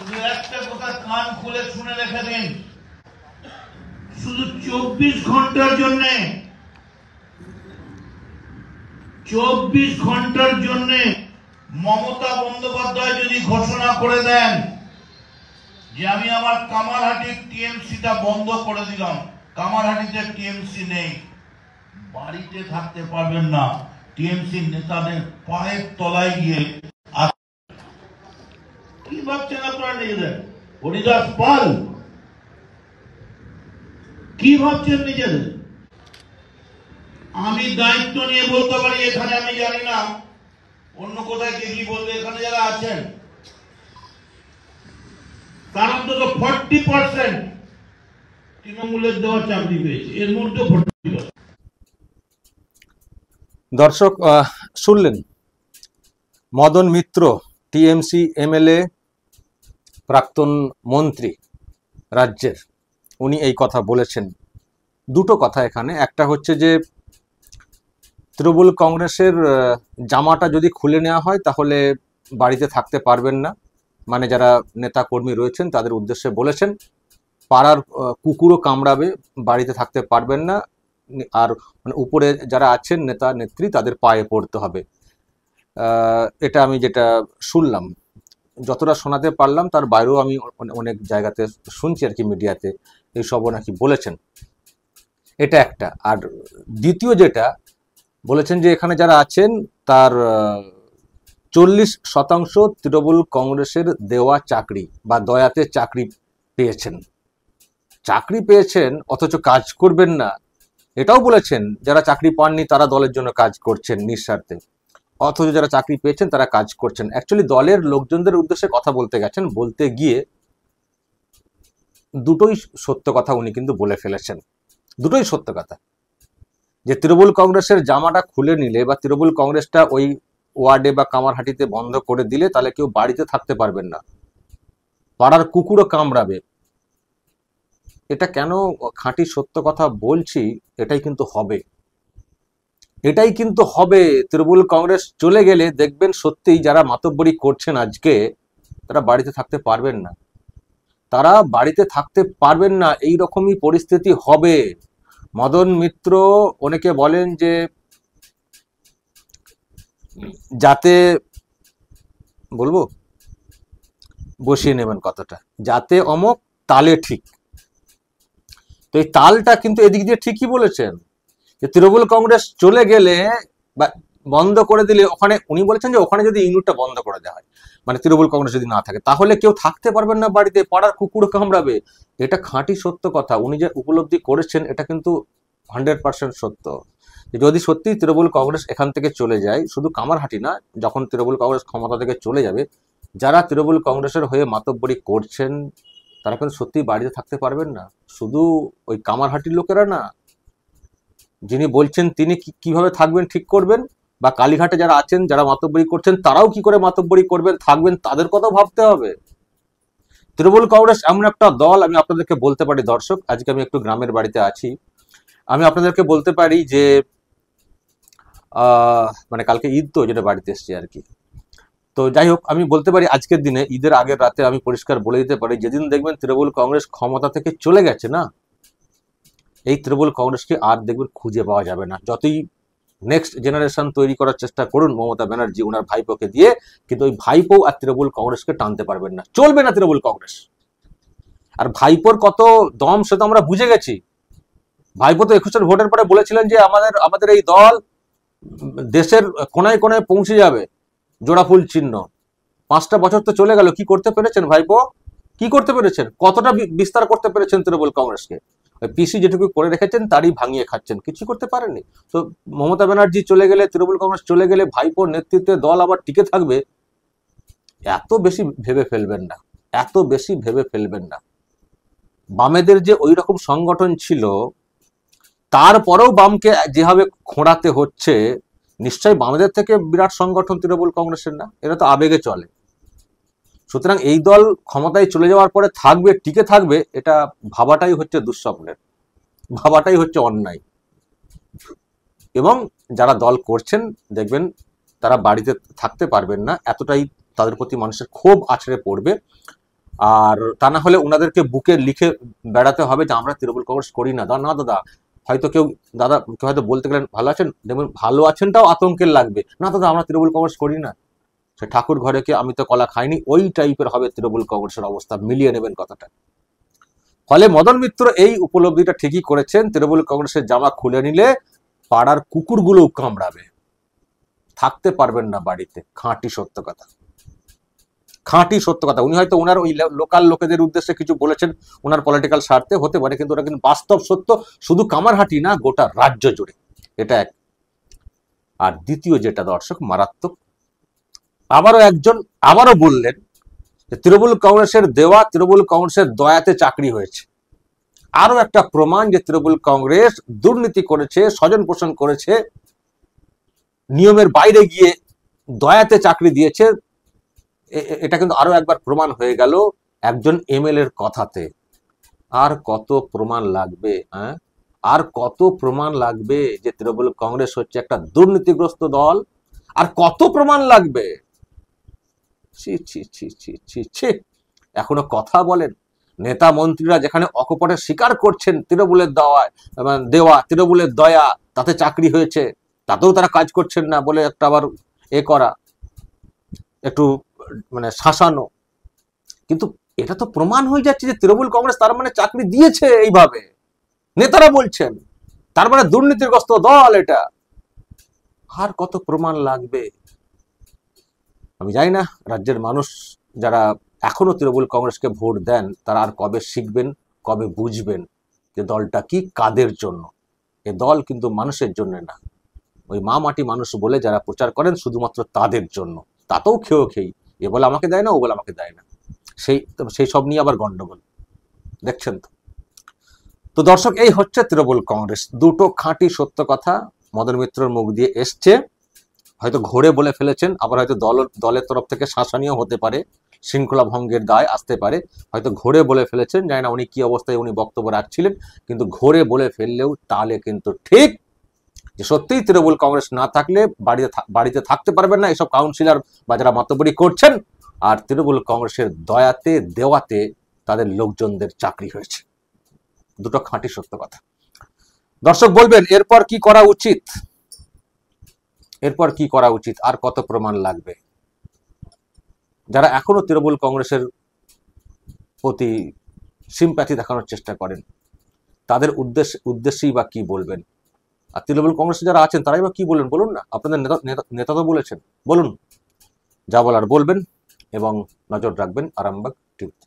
শুধু একটা কথা কান খুলে শুনে রেখে দিন, শুধু 24 ঘন্টার জন্য 24 ঘন্টার জন্য মমতা বন্দ্যোপাধ্যায় যদি ঘোষণা করে দেন যে আমি আমার কামারহাটির টিএমসিটা বন্ধ করে দিলাম, কামারহাটিতে টিএমসি নেই, বাড়িতে থাকতে পারবেন না, টিএমসি নেতাদের পায়ের তলায় গিয়ে। কি ভাবছেন আপনারা নিজেদের? হরিদাস পাল কি ভাবছেন নিজেদের? আমি দায়িত্ব নিয়ে বলতে পারি, এখানে আমি জানি না অন্য কোথায় কে কি বলবে, এখানে যারা আছেন তার অন্তত 40% তৃণমূলের দেওয়া চাকরি পেয়েছে, এর মধ্যে 40%। দর্শক শুনলেন, মদন মিত্র টিএমসি এমএলএ, প্রাক্তন মন্ত্রী রাজ্যের, উনি এই কথা বলেছেন। দুটো কথা এখানে, একটা হচ্ছে যে তৃণমূল কংগ্রেসের জামাটা যদি খুলে নেওয়া হয় তাহলে বাড়িতে থাকতে পারবেন না, মানে যারা নেতা কর্মী রয়েছেন তাদের উদ্দেশ্যে বলেছেন পাড়ার কুকুরও কামড়াবে, বাড়িতে থাকতে পারবেন না, আর মানে উপরে যারা আছেন নেতা নেত্রী তাদের পায়ে পড়তে হবে। এটা আমি যেটা শুনলাম, যতটা শোনাতে পারলাম তার বাইরেও আমি অনেক জায়গাতে শুনছি আর কি, মিডিয়াতে এইসবও নাকি বলেছেন। এটা একটা। আর দ্বিতীয় যেটা বলেছেন যে এখানে যারা আছেন তার 40% তৃণমূল কংগ্রেসের দেওয়া চাকরি বা দয়াতে চাকরি পেয়েছেন, অথচ কাজ করবেন না, এটাও বলেছেন। যারা চাকরি পাননি তারা দলের জন্য কাজ করছেন নিঃস্বার্থে, অথচ যারা চাকরি পেয়েছেন তারা কাজ করছেন। অ্যাকচুয়ালি দলের লোকজনদের উদ্দেশ্যে কথা বলতে গেছেন, বলতে গিয়ে দুটোই সত্য কথা উনি কিন্তু বলে ফেলেছেন, দুটোই সত্য কথা। যে তৃণমূল কংগ্রেসের জামাটা খুলে নিলে বা তৃণমূল কংগ্রেসটা ওই ওয়ার্ডে বা কামারহাটিতে বন্ধ করে দিলে তাহলে কেউ বাড়িতে থাকতে পারবেন না, পাড়ার কুকুরও কামড়াবে। এটা কেন খাঁটি সত্য কথা বলছি, এটাই কিন্তু হবে, এটাই কিন্তু হবে। তৃণমূল কংগ্রেস চলে গেলে দেখবেন সত্যিই যারা মাতব্বরি করছেন আজকে তারা বাড়িতে থাকতে পারবেন না, তারা বাড়িতে থাকতে পারবেন না, এই রকমই পরিস্থিতি হবে। মদন মিত্র অনেকে বলেন যে যাতে বলবো, বসিয়ে নেবেন কথাটা, যাতে অমক তালে ঠিক। তো এই তালটা কিন্তু এদিক দিয়ে ঠিকই বলেছেন যে তৃণমূল কংগ্রেস চলে গেলে বা বন্ধ করে দিলে, ওখানে উনি বলেছেন যে ওখানে যদি ইউনিটটা বন্ধ করে দেওয়া হয়, মানে তৃণমূল কংগ্রেস যদি না থাকে তাহলে কেউ থাকতে পারবেন না বাড়িতে, পাড়ার কুকুর কামড়াবে। এটা খাঁটি সত্য কথা, উনি যে উপলব্ধি করেছেন এটা কিন্তু 100% সত্য। যদি সত্যি তৃণমূল কংগ্রেস এখান থেকে চলে যায়, শুধু কামারহাটি না, যখন তৃণমূল কংগ্রেস ক্ষমতা থেকে চলে যাবে, যারা তৃণমূল কংগ্রেসের হয়ে মাতব্বরি করছেন তারা কিন্তু সত্যি বাড়িতে থাকতে পারবেন না। শুধু ওই কামারহাটির লোকেরা না, যিনি বলছেন তিনি কিভাবে থাকবেন ঠিক করবেন, বা কালীঘাটে যারা আছেন যারা মাতব্বরি করছেন তারাও কি করে মাতব্বরি করবেন থাকবেন, তাদের কথাও ভাবতে হবে। তৃণমূল কংগ্রেস এমন একটা দল, আমি আপনাদেরকে বলতে পারি দর্শক, আজকে আমি একটু গ্রামের বাড়িতে আছি, আমি আপনাদেরকে বলতে পারি যে মানে কালকে ঈদ তো, যেটা বাড়িতে এসছি আর কি। তো যাই হোক, আমি বলতে পারি আজকের দিনে, ঈদের আগের রাতে আমি পরিষ্কার বলে দিতে পারি, যেদিন দেখবেন তৃণমূল কংগ্রেস ক্ষমতা থেকে চলে গেছে না, এই তৃণমূল কংগ্রেসকে আর দেখবেন খুঁজে পাওয়া যাবে না। যতই নেক্সট জেনারেশন তৈরি করার চেষ্টা করুন মমতা ব্যানার্জি ওনার ভাইপোকে দিয়ে, কিন্তু ওই ভাইপো আর তৃণমূল কংগ্রেসকে টানতে পারবেন না, চলবে না তৃণমূল কংগ্রেস। আর ভাইপোর কত দম সে তো আমরা বুঝে গেছি। ভাইপো তো 21 ভোটের পরে বলেছিলেন যে আমাদের এই দল দেশের কোনায় কোনায় পৌঁছে যাবে, জোড়াফুল চিহ্ন। 5টা বছর তো চলে গেল, কি করতে পেরেছেন ভাইপো? কি করতে পেরেছেন? কতটা বিস্তার করতে পেরেছেন তৃণমূল কংগ্রেসকে? পিসি যেটুকু করে রেখেছেন তারই ভাঙিয়ে খাচ্ছেন, কিছু করতে পারেননি। তো মমতা ব্যানার্জি চলে গেলে, তৃণমূল কংগ্রেস চলে গেলে ভাইপোর নেতৃত্বে দল আবার টিকে থাকবে, এত বেশি ভেবে ফেলবেন না, এত বেশি ভেবে ফেলবেন না। বামেদের যে ওই রকম সংগঠন ছিল, তারপরেও বামকে যেভাবে খোঁড়াতে হচ্ছে, নিশ্চয়ই বামেদের থেকে বিরাট সংগঠন তৃণমূল কংগ্রেসের না, এটা তো আবেগে চলে। সুতরাং এই দল ক্ষমতায় চলে যাওয়ার পরে থাকবে, টিকে থাকবে, এটা ভাবাটাই হচ্ছে দুঃস্বপ্নের, ভাবাটাই হচ্ছে অন্যায়। এবং যারা দল করছেন দেখবেন তারা বাড়িতে থাকতে পারবেন না, এতটাই তাদের প্রতি মানুষের ক্ষোভ আছড়ে পড়বে। আর তা না হলে ওনাদেরকে বুকে লিখে বেড়াতে হবে যে আমরা তৃণমূল কংগ্রেস করি না। না দাদা, হয়তো কেউ হয়তো বলতে গেলেন ভালো আছেন, দেখবেন ভালো আছেনটাও আতঙ্কের লাগবে, না দাদা আমরা তৃণমূল কংগ্রেস করি না, সে ঠাকুর ঘরে কে আমি তো কলা খাইনি, ওই টাইপের হবে তৃণমূল কংগ্রেসের অবস্থা, মিলিয়ে নেবেন কথাটা। ফলে মদন মিত্র এই উপলব্ধিটা ঠিকই করেছেন, তৃণমূল কংগ্রেসের জামা খুলে নিলে পাড়ার কুকুরগুলোও কামড়াবে, থাকতে পারবেন না বাড়িতে। খাঁটি সত্য কথা, খাঁটি সত্য কথা। উনি হয়তো ওনার ওই লোকাল লোকেদের উদ্দেশ্যে কিছু বলেছেন, ওনার পলিটিক্যাল স্বার্থে হতে পারে, কিন্তু ওটা কিন্তু বাস্তব সত্য, শুধু কামারহাটি না গোটা রাজ্য জুড়ে, এটা এক। আর দ্বিতীয় যেটা দর্শক মারাত্মক, আবারও বললেন যে তৃণমূল কংগ্রেসের দেওয়া, তৃণমূল কংগ্রেসের দয়াতে চাকরি হয়েছে। আরো একটা প্রমাণ যে তৃণমূল কংগ্রেস দুর্নীতি করেছে, স্বজন পোষণ করেছে, নিয়মের বাইরে গিয়ে দয়াতে চাকরি দিয়েছে। এটা কিন্তু আরো একবার প্রমাণ হয়ে গেল একজন এমএলএর কথাতে। আর কত প্রমাণ লাগবে? আর কত প্রমাণ লাগবে যে তৃণমূল কংগ্রেস হচ্ছে একটা দুর্নীতিগ্রস্ত দল? আর কত প্রমাণ লাগবে? ছি ছি ছি ছি ছি ছি, এখনো কথা বলেন। নেতা মন্ত্রীরা যেখানে অকপটে স্বীকার করছেন তৃণমূলের দেওয়া তৃণমূলের দয়া তাতে চাকরি হয়েছে, তাতেও তারা কাজ করছেন না বলে একটা আবার করা, একটু মানে শাসানো। কিন্তু এটা তো প্রমাণ হয়ে যাচ্ছে যে তৃণমূল কংগ্রেস তার মানে চাকরি দিয়েছে, এইভাবে নেতারা বলছেন, তার মানে দুর্নীতিগ্রস্ত দল এটা। আর কত প্রমাণ লাগবে? আমি জানি না রাজ্যের মানুষ যারা এখনো তৃণমূল কংগ্রেসকে ভোট দেন তারা আর কবে শিখবেন, কবে বুঝবেন যে দলটা কি, কাদের জন্য। এ দল কিন্তু মানুষের জন্য না, ওই মা মাটি মানুষ বলে যারা প্রচার করেন শুধুমাত্র তাদের জন্য, তাতেও খেয়েই এ বলে আমাকে দেয় না, ও বলে আমাকে দেয় না, সেই সব নিয়ে আবার গন্ডগোল, দেখছেন তো। তো দর্শক, এই হচ্ছে তৃণমূল কংগ্রেস। দুটো খাঁটি সত্য কথা মদন মিত্রর মুখ দিয়ে এসছে, হয়তো ঘোরে বলে ফেলেছেন, আবার হয়তো দলের তরফ থেকে শাসনীয় হতে পারে, শৃঙ্খলা ভঙ্গের দায় আসতে পারে, হয়তো ঘোরে বলে ফেলেছেন, জানি না উনি কি অবস্থায় উনি বক্তব্য রাখছিলেন, কিন্তু ঘোরে বলে ফেললেও তাহলে কিন্তু ঠিক যে সত্যিই তৃণমূল কংগ্রেস না থাকলে বাড়িতে থাকতে পারবেন না এসব কাউন্সিলর বা যারা মাতব্বরি করছেন, আর তৃণমূল কংগ্রেসের দয়াতে দেওয়াতে তাদের লোকজনদের চাকরি হয়েছে। দুটো খাঁটি সত্য কথা। দর্শক বলবেন এরপর কি করা উচিত, এরপর কি করা উচিত, আর কত প্রমাণ লাগবে? যারা এখনো তৃণমূল কংগ্রেসের প্রতি সিম্প্যাথি দেখানোর চেষ্টা করেন তাদের উদ্দেশ্যেই বা কি বলবেন? আর তৃণমূল কংগ্রেসে যারা আছেন তারাই বা কি বলবেন বলুন না, আপনাদের নেতা তো বলেছেন, বলুন, যা বলার বলবেন এবং নজর রাখবেন আরামবাগ টিভিতে।